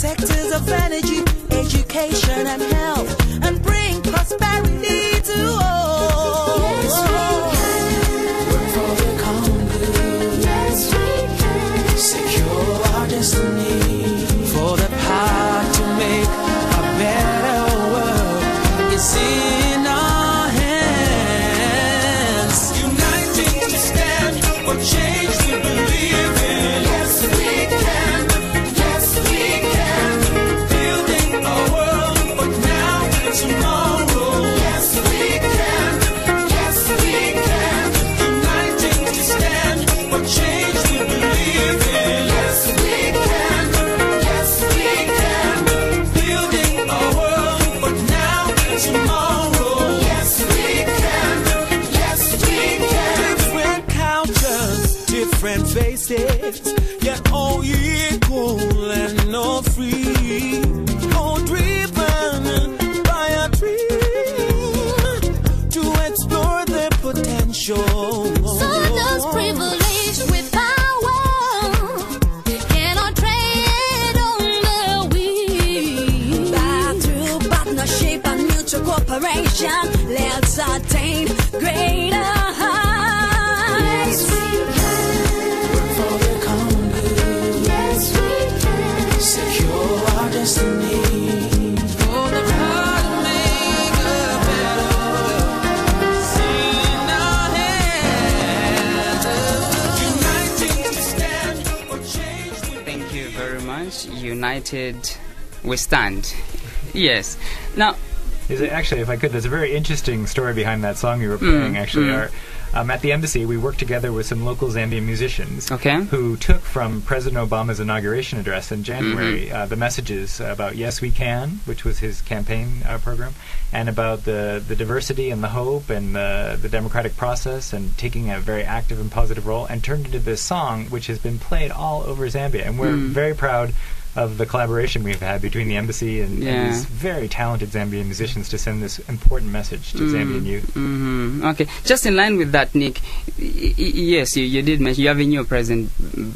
sectors of energy, education and health, and bring prosperity to all. Yes, we can. Work for the common good. Yes, we can. Secure our destiny. For the power to make a better world is in our hands. Uniting to stand for change we believe in. Yes, we can. Yes, we can. Building a world for now and tomorrow. Yes, we can. Yes, we can. Uniting to stand for change we believe in. Yes, we can. Yes, we can. Building a world for now and tomorrow. Yes, we can. Yes, we can. Different cultures, different faces, yet all equal and all free. All driven by a dream to explore their potential. So does privilege with power cannot trade on the weak. But through partnership and mutual cooperation, let's attain greater heights. Yes, we can. Work for the common good. Yes, we can. Secure our destiny. For the power to make a better world is in our hands. Uniting to stand for change. Thank you very much. United we stand. Yes. Now, Is it, actually, if I could, there's a very interesting story behind that song you were playing. Actually, at the embassy, we worked together with some local Zambian musicians who took from President Obama's inauguration address in January the messages about Yes We Can, which was his campaign program, and about the diversity and the hope and the democratic process and taking a very active and positive role, and turned into this song, which has been played all over Zambia. And we're very proud of the collaboration we've had between the embassy and these very talented Zambian musicians to send this important message to Zambian youth. Okay, just in line with that, Nick, yes, you did mention you have a new president,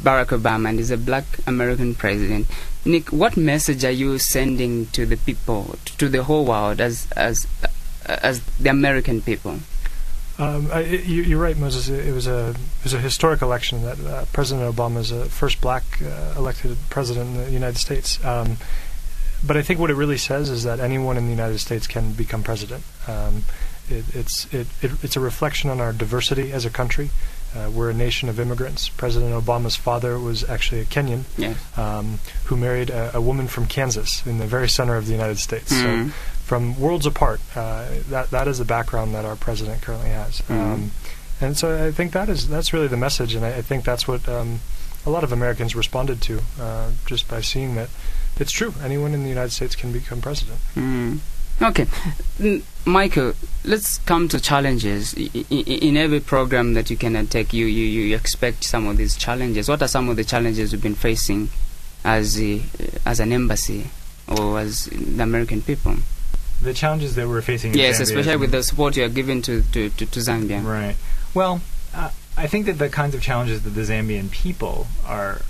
Barack Obama, and he's a black American president. Nick, what message are you sending to the people, to the whole world, as the American people? You're right, Moses. It was a historic election that President Obama is the first black elected president in the United States. But I think what it really says is that anyone in the United States can become president. It's a reflection on our diversity as a country. We're a nation of immigrants. President Obama's father was actually a Kenyan who married a woman from Kansas in the very center of the United States. So from worlds apart, that is the background that our president currently has. And so I think that's really the message, and I think that's what a lot of Americans responded to just by seeing that it's true. Anyone in the United States can become president. Okay. Michael, let's come to challenges. In every program that you can take, you expect some of these challenges. What are some of the challenges you've been facing as an embassy or as the American people? The challenges that we're facing in Zambia, especially with the support you are giving to Zambia. Right. Well, I think that the kinds of challenges that the Zambian people are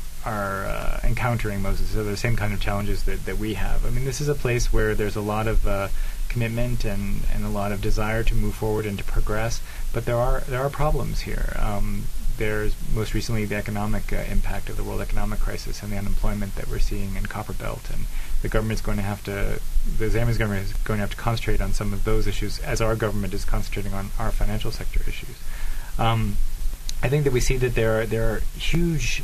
encountering, Moses, are the same kind of challenges that we have. I mean, this is a place where there's a lot of commitment and a lot of desire to move forward and to progress, but there are problems here. There's most recently the economic impact of the world economic crisis and the unemployment that we're seeing in Copperbelt, and the Zambian government is going to have to concentrate on some of those issues as our government is concentrating on our financial sector issues. I think that we see that there are huge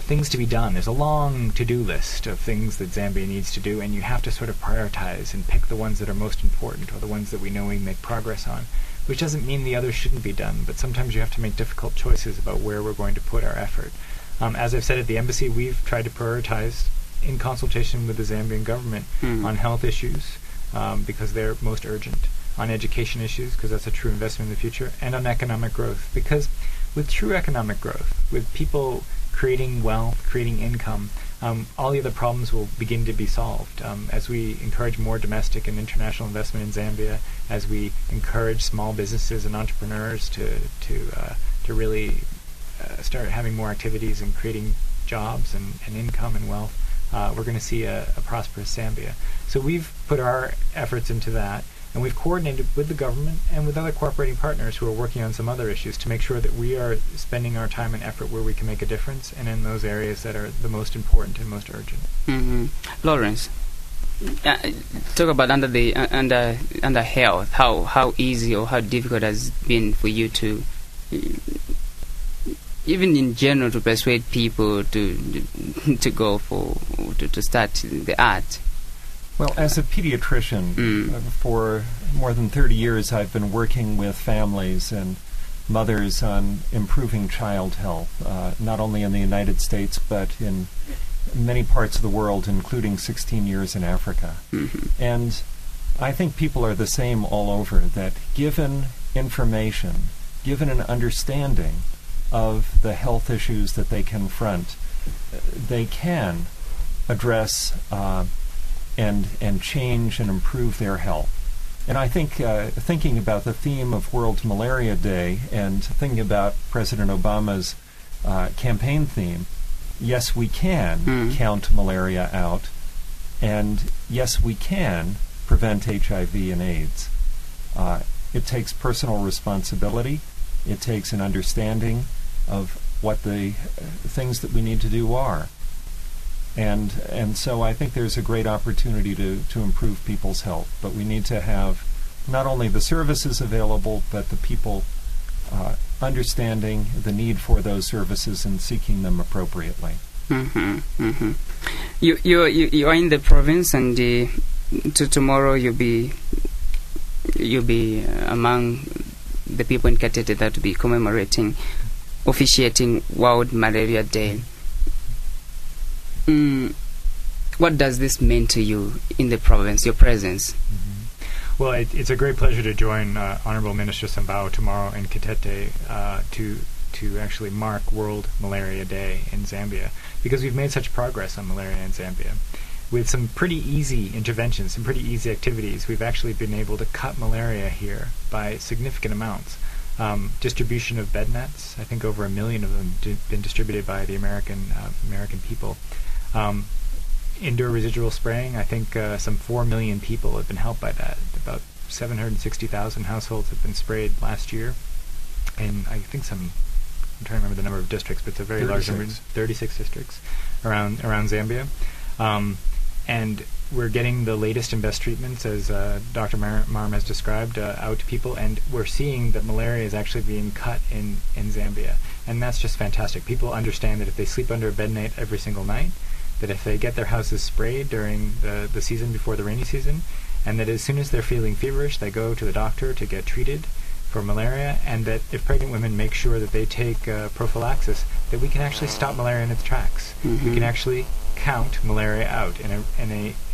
things to be done. There's a long to-do list of things that Zambia needs to do, and you have to sort of prioritize and pick the ones that are most important or the ones that we know we make progress on, which doesn't mean the others shouldn't be done, but sometimes you have to make difficult choices about where we're going to put our effort. As I've said at the embassy, we've tried to prioritize in consultation with the Zambian government on health issues because they're most urgent, on education issues because that's a true investment in the future, and on economic growth, because with true economic growth, with people creating wealth, creating income, all the other problems will begin to be solved. As we encourage more domestic and international investment in Zambia, as we encourage small businesses and entrepreneurs to really start having more activities and creating jobs and income and wealth, we're going to see a prosperous Zambia. So we've put our efforts into that, and we've coordinated with the government and with other cooperating partners who are working on some other issues to make sure that we are spending our time and effort where we can make a difference and in those areas that are the most important and most urgent. Lawrence, talk about under health, how easy or how difficult it has been for you to, even in general, to persuade people to go to start the art. Well, as a pediatrician, for more than 30 years I've been working with families and mothers on improving child health, not only in the United States but in many parts of the world, including 16 years in Africa. And I think people are the same all over, that given information, given an understanding of the health issues that they confront, they can address and change and improve their health. And I think thinking about the theme of World Malaria Day and thinking about President Obama's campaign theme, yes, we can count malaria out, and yes, we can prevent HIV and AIDS. It takes personal responsibility. It takes an understanding of what the things that we need to do are. And so I think there's a great opportunity to improve people's health. But we need to have not only the services available, but the people understanding the need for those services and seeking them appropriately. You are in the province, and tomorrow you'll be among the people in Katete that will be officiating World Malaria Day. What does this mean to you in the province, your presence? Well, it's a great pleasure to join Honorable Minister Sambao tomorrow in Katete to actually mark World Malaria Day in Zambia, because we've made such progress on malaria in Zambia. With some pretty easy interventions, some pretty easy activities, we've actually been able to cut malaria here by significant amounts. Distribution of bed nets, I think over 1 million of them been distributed by the American people. Indoor residual spraying, I think some 4 million people have been helped by that. About 760,000 households have been sprayed last year. And I think I'm trying to remember the number of districts, but it's a very large number, 36 districts around Zambia. And we're getting the latest and best treatments, as Dr. Marum has described, out to people, and we're seeing that malaria is actually being cut in Zambia. And that's just fantastic. People understand that if they sleep under a bed net every single night, that if they get their houses sprayed during the season before the rainy season, and that as soon as they're feeling feverish, they go to the doctor to get treated for malaria, and that if pregnant women make sure that they take prophylaxis, that we can actually stop malaria in its tracks. We can actually count malaria out in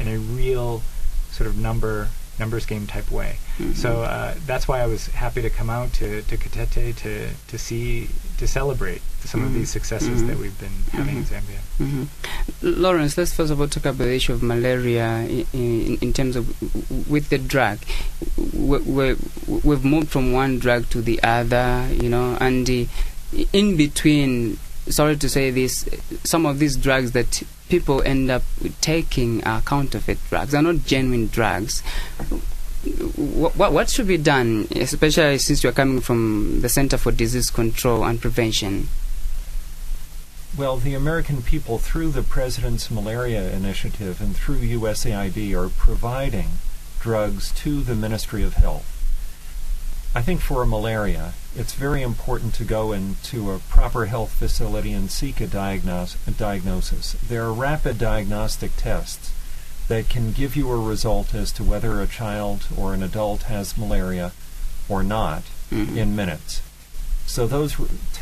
a real sort of numbers game type way. So that's why I was happy to come out to Katete to celebrate some of these successes that we've been having in Zambia. Lawrence, let's first of all talk about the issue of malaria in terms of with the drug. We've moved from one drug to the other, and in between, sorry to say this, some of these drugs that people end up taking are counterfeit drugs. They're not genuine drugs. What should be done, especially since you're coming from the Center for Disease Control and Prevention? Well, the American people, through the President's Malaria Initiative and through USAID, are providing drugs to the Ministry of Health. I think for malaria, it's very important to go into a proper health facility and seek a diagnosis. There are rapid diagnostic tests that can give you a result as to whether a child or an adult has malaria or not in minutes. So those